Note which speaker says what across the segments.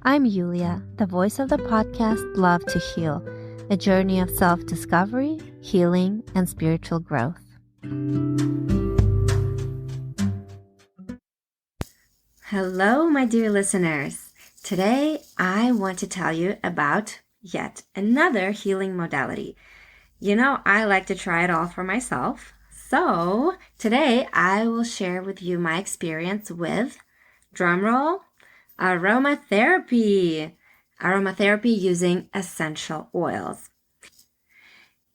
Speaker 1: I'm Yulia, the voice of the podcast Love to Heal, a journey of self-discovery, healing, and spiritual growth. Hello, my dear listeners. Today, I want to tell you about yet another healing modality. You know, I like to try it all for myself. So today, I will share with you my experience with, drumroll, aromatherapy. Aromatherapy using essential oils.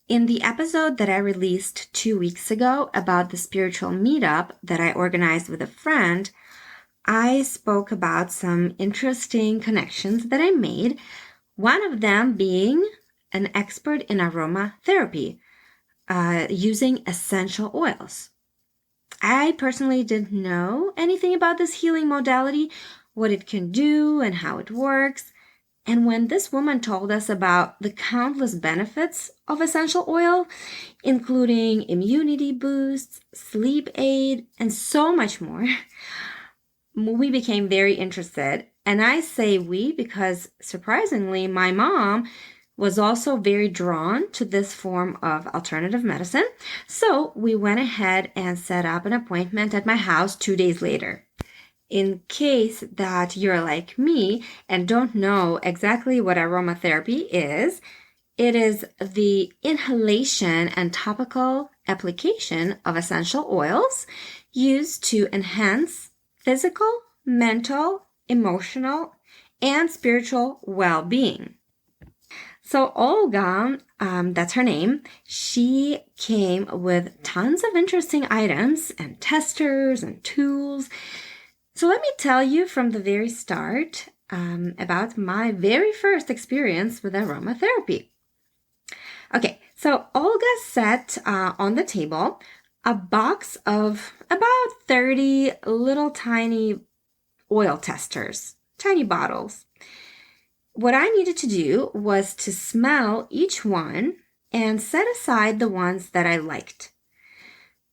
Speaker 1: In the episode that I released 2 weeks ago about the spiritual meetup that I organized with a friend, I spoke about some interesting connections that I made, one of them being an expert in aromatherapy using essential oils. I personally didn't know anything about this healing modality, what it can do and how it works. And when this woman told us about the countless benefits of essential oil, including immunity boosts, sleep aid, and so much more, we became very interested. And I say we because, surprisingly, my mom was also very drawn to this form of alternative medicine. So we went ahead and set up an appointment at my house 2 days later. In case that you're like me and don't know exactly what aromatherapy is, it is the inhalation and topical application of essential oils used to enhance physical, mental, emotional, and spiritual well-being. So Olga, that's her name, she came with tons of interesting items and testers and tools. So let me tell you from the very start about my very first experience with aromatherapy. Okay, so Olga set on the table a box of about 30 little tiny oil testers, tiny bottles. What I needed to do was to smell each one and set aside the ones that I liked.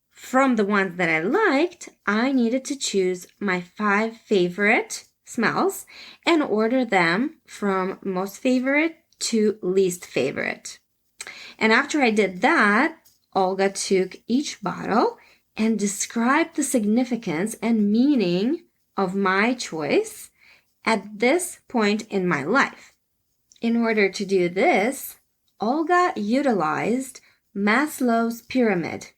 Speaker 1: From the ones that I liked, I needed to choose my 5 favorite smells and order them from most favorite to least favorite. And after I did that, Olga took each bottle and described the significance and meaning of my choice at this point in my life. In order to do this, Olga utilized Maslow's pyramid,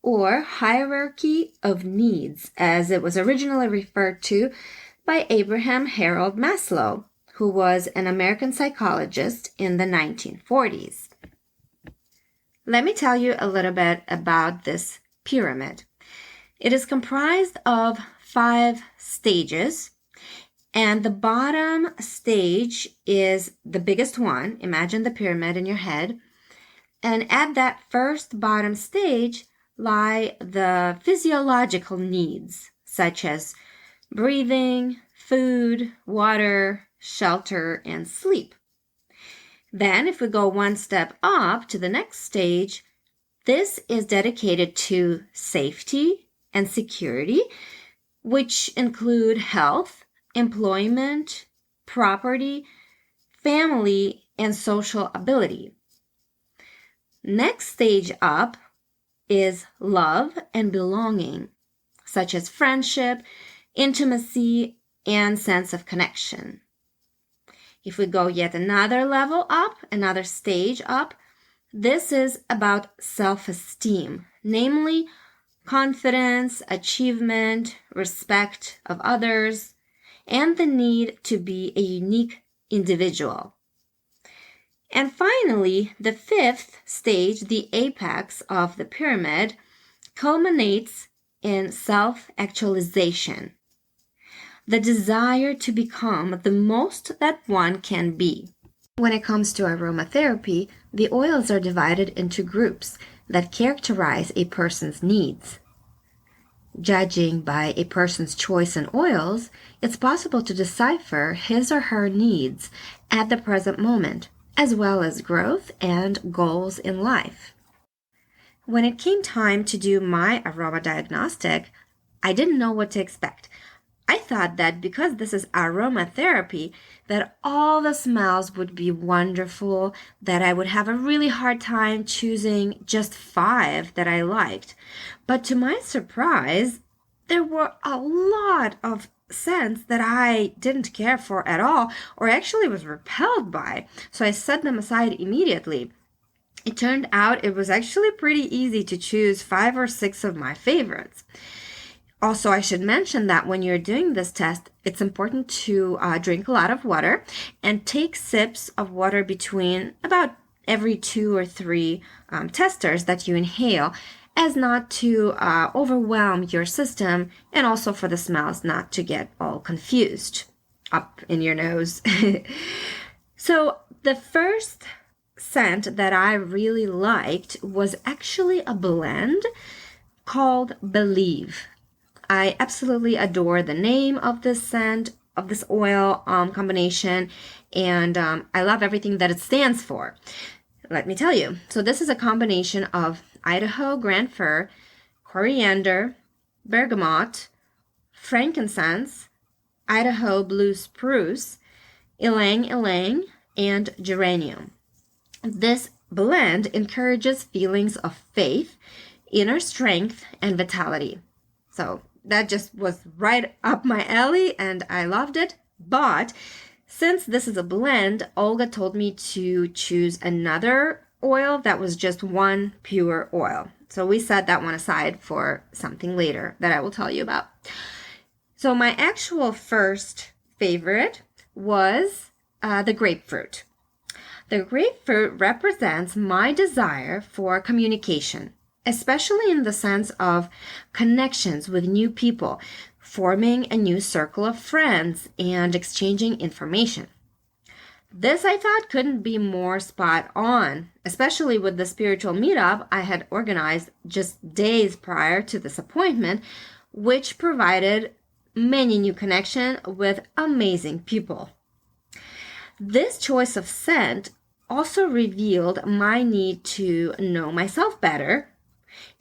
Speaker 1: or hierarchy of needs, as it was originally referred to by Abraham Harold Maslow, who was an American psychologist in the 1940s. Let me tell you a little bit about this pyramid. It is comprised of 5 stages, and the bottom stage is the biggest one. Imagine the pyramid in your head. And at that first bottom stage lie the physiological needs, such as breathing, food, water, shelter, and sleep. Then, if we go one step up to the next stage, this is dedicated to safety and security, which include health, employment, property, family, and social ability. Next stage up is love and belonging, such as friendship, intimacy, and sense of connection. If we go yet another level up, another stage up, this is about self-esteem, namely confidence, achievement, respect of others, and the need to be a unique individual. And finally, the 5th stage, the apex of the pyramid, culminates in self-actualization, the desire to become the most that one can be. When it comes to aromatherapy, the oils are divided into groups that characterize a person's needs. Judging by a person's choice in oils, it's possible to decipher his or her needs at the present moment, as well as growth and goals in life. When it came time to do my aroma diagnostic, I didn't know what to expect. I thought that because this is aromatherapy, that all the smells would be wonderful, that I would have a really hard time choosing just 5 that I liked. But to my surprise, there were a lot of scents that I didn't care for at all, or actually was repelled by. So I set them aside immediately. It turned out it was actually pretty easy to choose 5 or 6 of my favorites. Also, I should mention that when you're doing this test, it's important to drink a lot of water and take sips of water between about every 2 or 3 testers that you inhale, as not to overwhelm your system, and also for the smells not to get all confused up in your nose. So the first scent that I really liked was actually a blend called Believe. I absolutely adore the name of this scent, of this oil combination, and I love everything that it stands for. Let me tell you. So this is a combination of Idaho Grand Fir, coriander, bergamot, frankincense, Idaho blue spruce, ylang ylang, and geranium. This blend encourages feelings of faith, inner strength, and vitality. So that just was right up my alley and I loved it. But since this is a blend, Olga told me to choose another oil that was just one pure oil. So we set that one aside for something later that I will tell you about. So my actual first favorite was the grapefruit. The grapefruit represents my desire for communication, especially in the sense of connections with new people, forming a new circle of friends, and exchanging information. This, I thought, couldn't be more spot on, especially with the spiritual meetup I had organized just days prior to this appointment, which provided many new connections with amazing people. This choice of scent also revealed my need to know myself better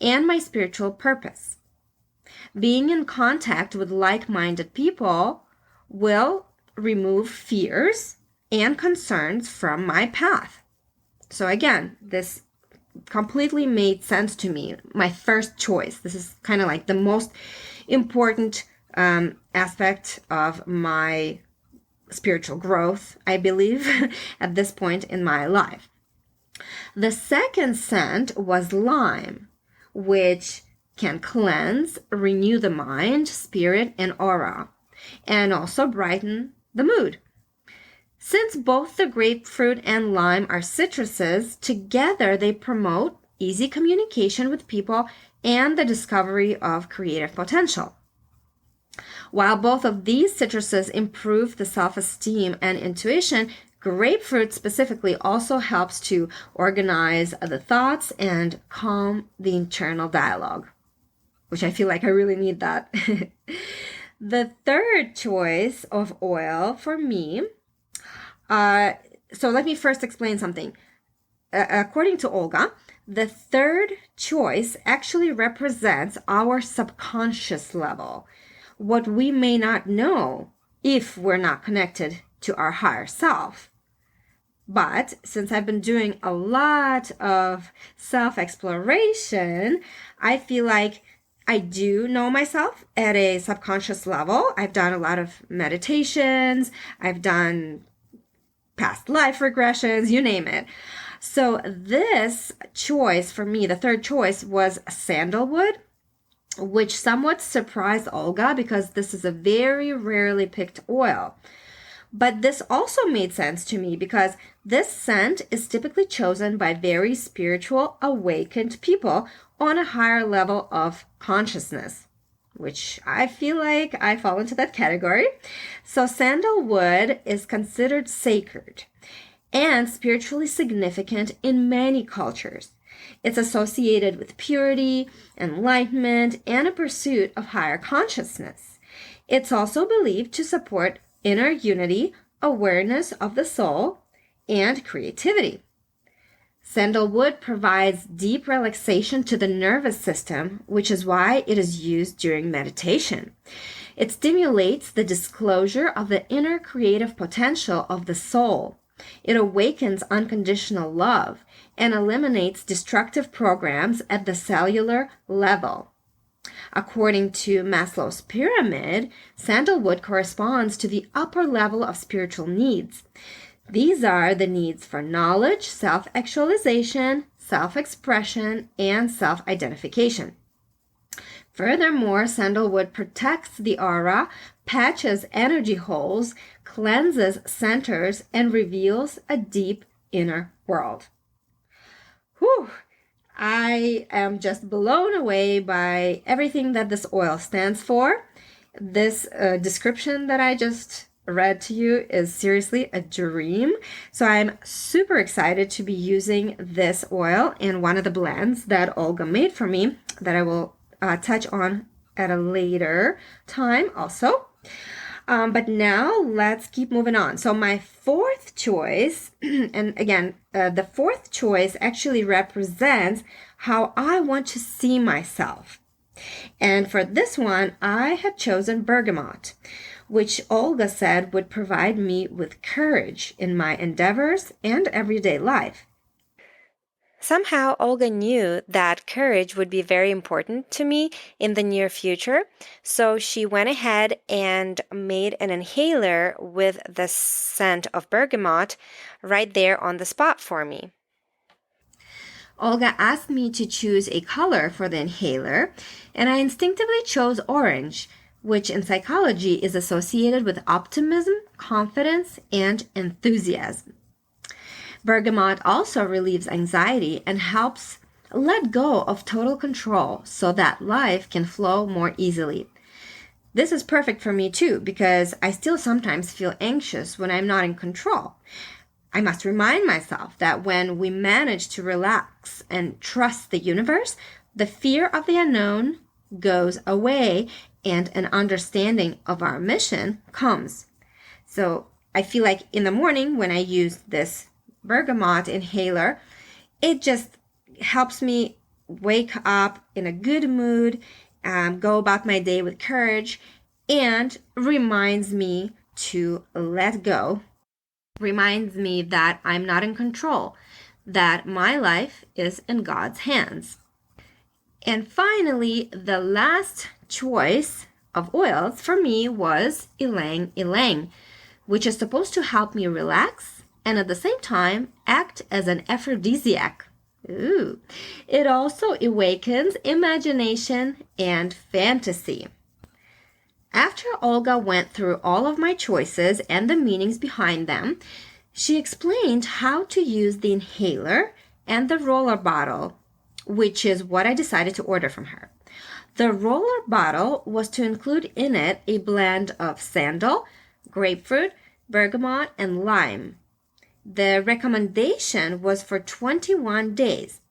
Speaker 1: and my spiritual purpose. Being in contact with like-minded people will remove fears and concerns from my path. So again, this completely made sense to me. My first choice. This is kind of like the most important aspect of my spiritual growth, I believe, at this point in my life. The second scent was lime, which can cleanse, renew the mind, spirit, and aura, and also brighten the mood. Since both the grapefruit and lime are citruses, together they promote easy communication with people and the discovery of creative potential. While both of these citruses improve the self-esteem and intuition, grapefruit specifically also helps to organize the thoughts and calm the internal dialogue, which I feel like I really need that. The third choice of oil for me, so let me first explain something. According to Olga, the third choice actually represents our subconscious level, what we may not know if we're not connected to our higher self. But since I've been doing a lot of self-exploration, I feel like I do know myself at a subconscious level. I've done a lot of meditations. I've done past life regressions, you name it. So this choice for me, the third choice, was sandalwood, which somewhat surprised Olga because this is a very rarely picked oil. But this also made sense to me because this scent is typically chosen by very spiritual, awakened people on a higher level of consciousness, which I feel like I fall into that category. So sandalwood is considered sacred and spiritually significant in many cultures. It's associated with purity, enlightenment, and a pursuit of higher consciousness. It's also believed to support inner unity, awareness of the soul, and creativity. Sandalwood provides deep relaxation to the nervous system, which is why it is used during meditation. It stimulates the disclosure of the inner creative potential of the soul. It awakens unconditional love and eliminates destructive programs at the cellular level. According to Maslow's pyramid, sandalwood corresponds to the upper level of spiritual needs. These are the needs for knowledge, self-actualization, self-expression, and self-identification. Furthermore, sandalwood protects the aura, patches energy holes, cleanses centers, and reveals a deep inner world. Whew! I am just blown away by everything that this oil stands for. This description that I just read to you is seriously a dream. So I'm super excited to be using this oil in one of the blends that Olga made for me that I will touch on at a later time also. But now let's keep moving on. So my fourth choice, and again, the fourth choice actually represents how I want to see myself. And for this one, I had chosen bergamot, which Olga said would provide me with courage in my endeavors and everyday life. Somehow, Olga knew that courage would be very important to me in the near future, so she went ahead and made an inhaler with the scent of bergamot right there on the spot for me. Olga asked me to choose a color for the inhaler, and I instinctively chose orange, which in psychology is associated with optimism, confidence, and enthusiasm. Bergamot also relieves anxiety and helps let go of total control so that life can flow more easily. This is perfect for me too because I still sometimes feel anxious when I'm not in control. I must remind myself that when we manage to relax and trust the universe, the fear of the unknown goes away and an understanding of our mission comes. So I feel like in the morning when I use this bergamot inhaler, it just helps me wake up in a good mood, go about my day with courage, and reminds me to let go, reminds me that I'm not in control, that my life is in God's hands. And finally, the last choice of oils for me was ylang ylang, which is supposed to help me relax and at the same time act as an aphrodisiac. Ooh. It also awakens imagination and fantasy. After Olga went through all of my choices and the meanings behind them, she explained how to use the inhaler and the roller bottle, which is what I decided to order from her. The roller bottle was to include in it a blend of sandal, grapefruit, bergamot, and lime. The recommendation was for 21 days.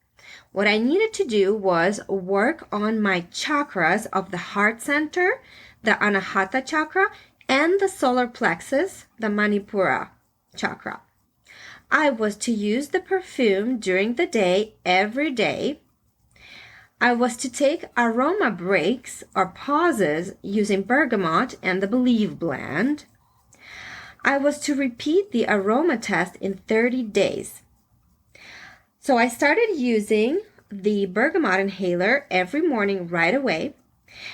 Speaker 1: What I needed to do was work on my chakras of the heart center, the Anahata chakra, and the solar plexus, the Manipura chakra. I was to use the perfume during the day, every day. I was to take aroma breaks or pauses using bergamot and the Believe blend. I was to repeat the aroma test in 30 days. So I started using the bergamot inhaler every morning right away.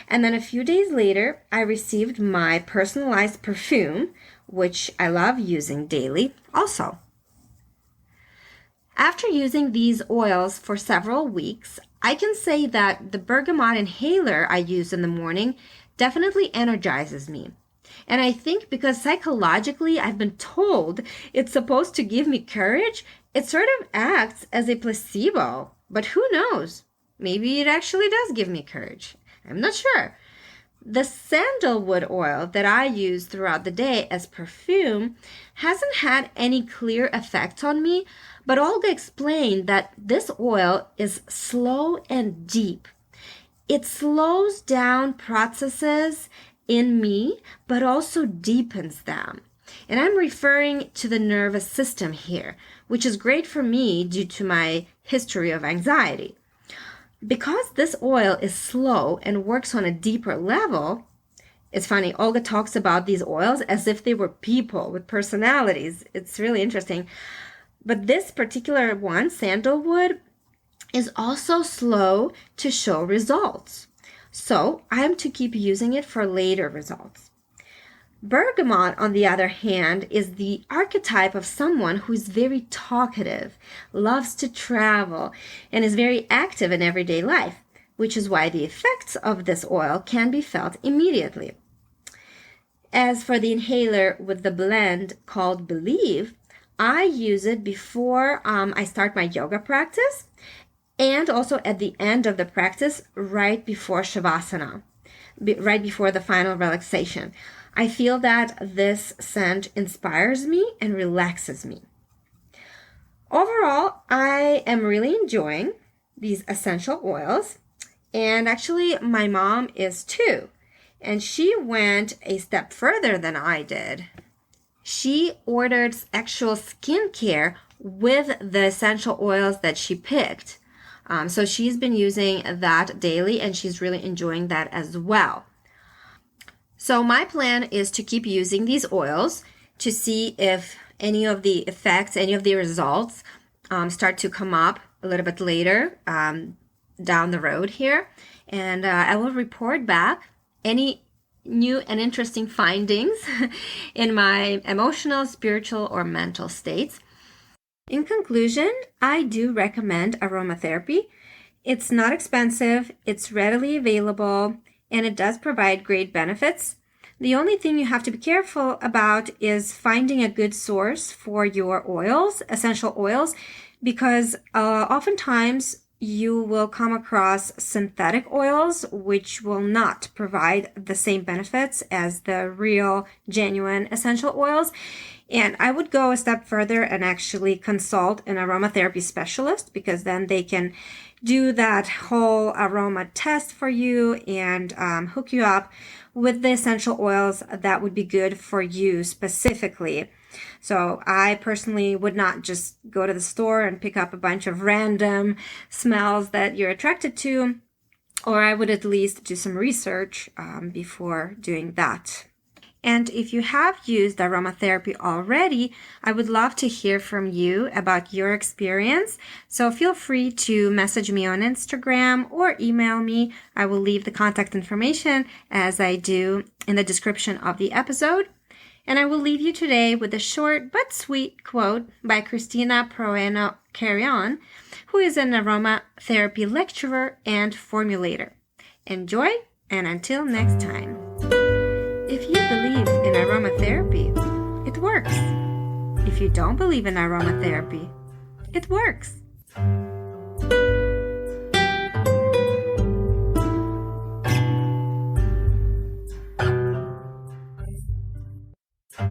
Speaker 1: And then a few days later, I received my personalized perfume, which I love using daily also. After using these oils for several weeks, I can say that the bergamot inhaler I use in the morning definitely energizes me. And I think because psychologically I've been told it's supposed to give me courage, it sort of acts as a placebo. But who knows? Maybe it actually does give me courage. I'm not sure. The sandalwood oil that I use throughout the day as perfume hasn't had any clear effect on me, but Olga explained that this oil is slow and deep. It slows down processes in me, but also deepens them. And I'm referring to the nervous system here, which is great for me due to my history of anxiety. Because this oil is slow and works on a deeper level, It's funny, Olga talks about these oils as if they were people with personalities. It's really interesting. But this particular one, sandalwood, is also slow to show results. So I am to keep using it for later results. Bergamot, on the other hand, is the archetype of someone who is very talkative, loves to travel, and is very active in everyday life, which is why the effects of this oil can be felt immediately. As for the inhaler with the blend called Believe, I use it before I start my yoga practice and also at the end of the practice right before Shavasana, right before the final relaxation. I feel that this scent inspires me and relaxes me. Overall, I am really enjoying these essential oils, and actually my mom is too. And she went a step further than I did. She ordered actual skincare with the essential oils that she picked. So she's been using that daily, and she's really enjoying that as well. So my plan is to keep using these oils to see if any of the effects, any of the results start to come up a little bit later down the road here. And I will report back any new and interesting findings in my emotional, spiritual, or mental states. In conclusion, I do recommend aromatherapy. It's not expensive, it's readily available, and it does provide great benefits. The only thing you have to be careful about is finding a good source for your oils, essential oils, because oftentimes you will come across synthetic oils which will not provide the same benefits as the real, genuine essential oils. And I would go a step further and actually consult an aromatherapy specialist, because then they can do that whole aroma test for you and hook you up with the essential oils that would be good for you specifically. So I personally would not just go to the store and pick up a bunch of random smells that you're attracted to, or I would at least do some research before doing that. And if you have used aromatherapy already, I would love to hear from you about your experience. So feel free to message me on Instagram or email me. I will leave the contact information, as I do, in the description of the episode. And I will leave you today with a short but sweet quote by Cristina Proano-Carrion, who is an aromatherapy lecturer and formulator. Enjoy, and until next time. If you believe in aromatherapy, it works. If you don't believe in aromatherapy, it works.